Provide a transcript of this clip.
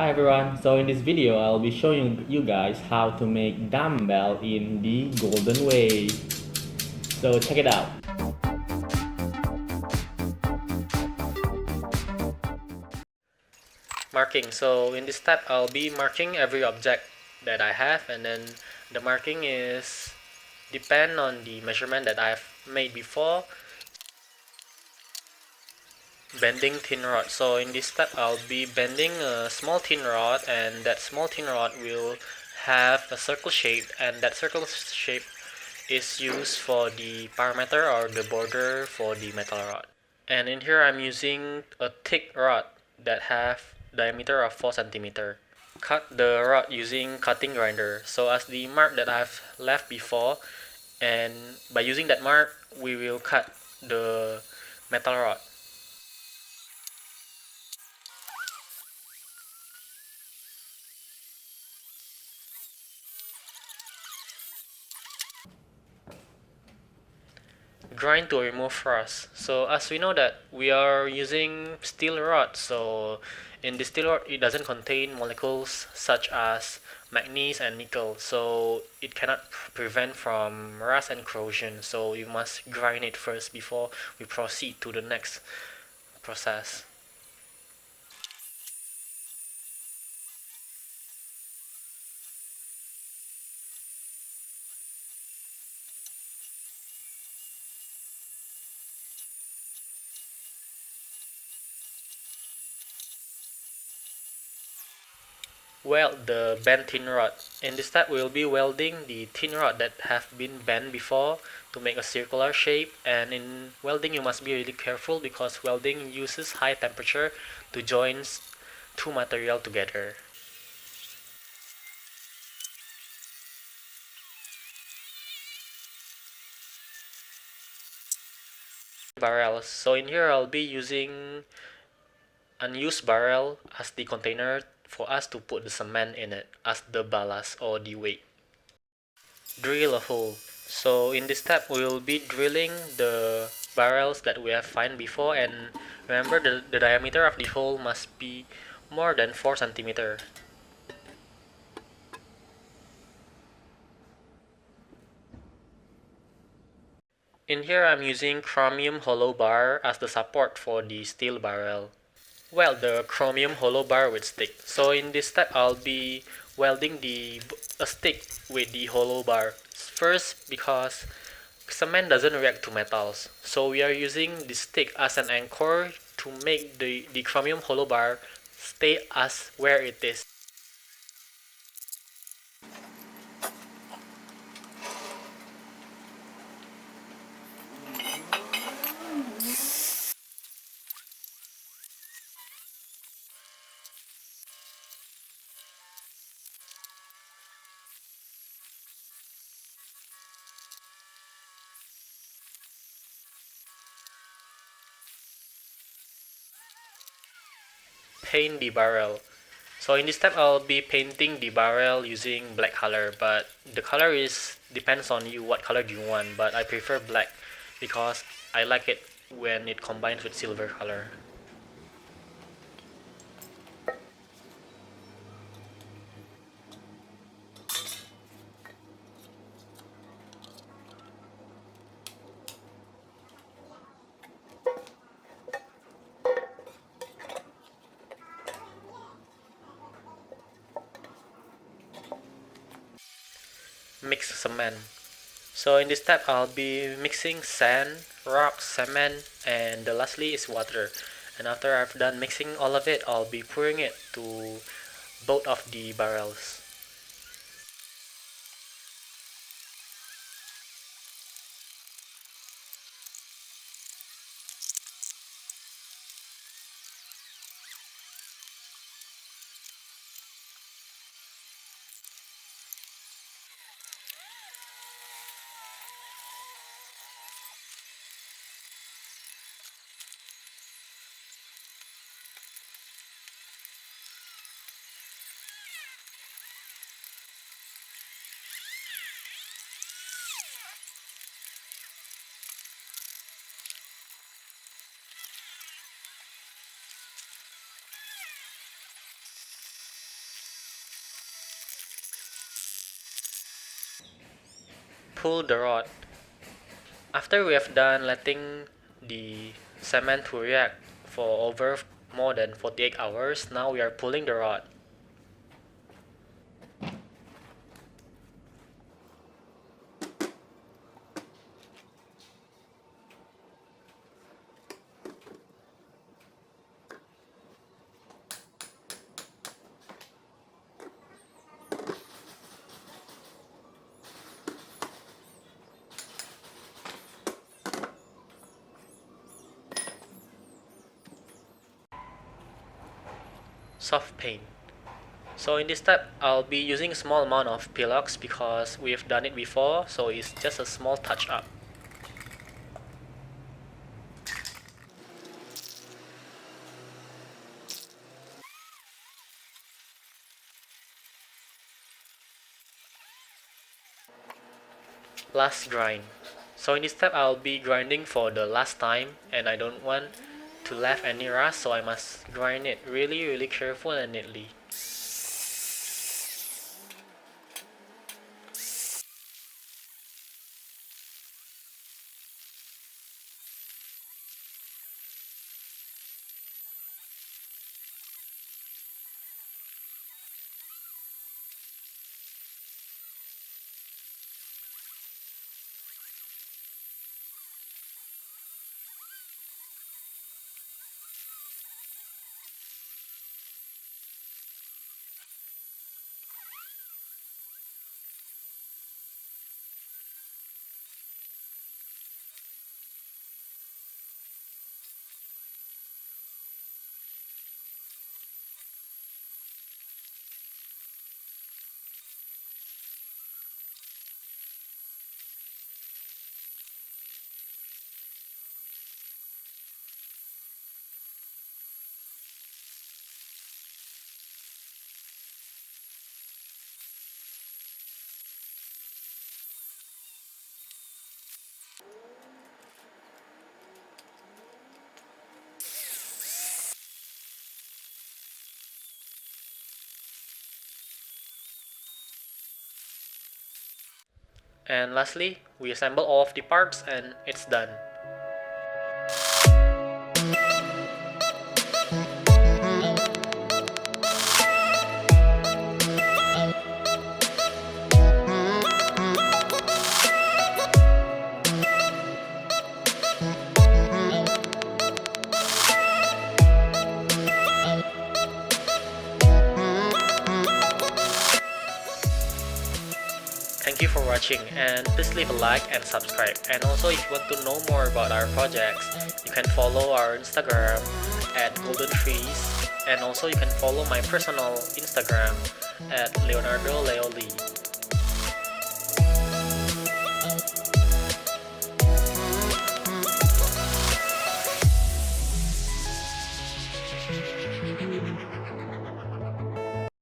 Hi everyone, so in this video I'll be showing you guys how to make dumbbell in the golden way. So check it out. Marking. So in this step I'll be marking every object that I have, and then the marking is depend on the measurement that I've made before. Bending thin rod. So in this step I'll be bending a small thin rod, and that small thin rod will have a circle shape, and that circle shape is used for the parameter or the border for the metal rod. And in here I'm using a thick rod that have diameter of 4 cm. Cut the rod using cutting grinder. So as the mark that I've left before, and by using that mark we will cut the metal rod. Grind to remove rust. So as we know that we are using steel rod, so in the steel rod it doesn't contain molecules such as manganese and nickel, so it cannot prevent from rust and corrosion. So you must grind it first before we proceed to the next process. Weld the bent thin rod. In this step we will be welding the thin rod that have been bent before to make a circular shape. And in welding you must be really careful because welding uses high temperature to join two material together. Barrels. So in here I'll be using unused barrel as the container for us to put the cement in it as the ballast or the weight. Drill a hole. So in this step we will be drilling the barrels that we have found before, and remember the diameter of the hole must be more than 4 cm. In here I'm using chromium hollow bar as the support for the steel barrel. Weld the chromium hollow bar with stick. So in this step I'll be welding a stick with the hollow bar. First, because cement doesn't react to metals, so we are using the stick as an anchor to make the chromium hollow bar stay as where it is. Paint the barrel. So in this step I'll be painting the barrel using black color, but the color is depends on you what color do you want, but I prefer black because I like it when it combines with silver color. Mix cement. So in this step I'll be mixing sand, rock, cement, and the lastly is water. And after I've done mixing all of it, I'll be pouring it to both of the barrels. pull the rod. After we have done letting the cement to react for over more than 48 hours, now we are pulling the rod. Soft paint. So in this step, I'll be using a small amount of Pilox because we've done it before, so it's just a small touch up. Last grind. So in this step, I'll be grinding for the last time, and I don't want to leave any rust, so I must grind it really careful and neatly. And lastly, we assemble all of the parts and it's done. Thank you for watching, and please leave a like and subscribe. And also, if you want to know more about our projects, you can follow our Instagram at Golden Trees, and also you can follow my personal Instagram at Leonardo Leo Lee.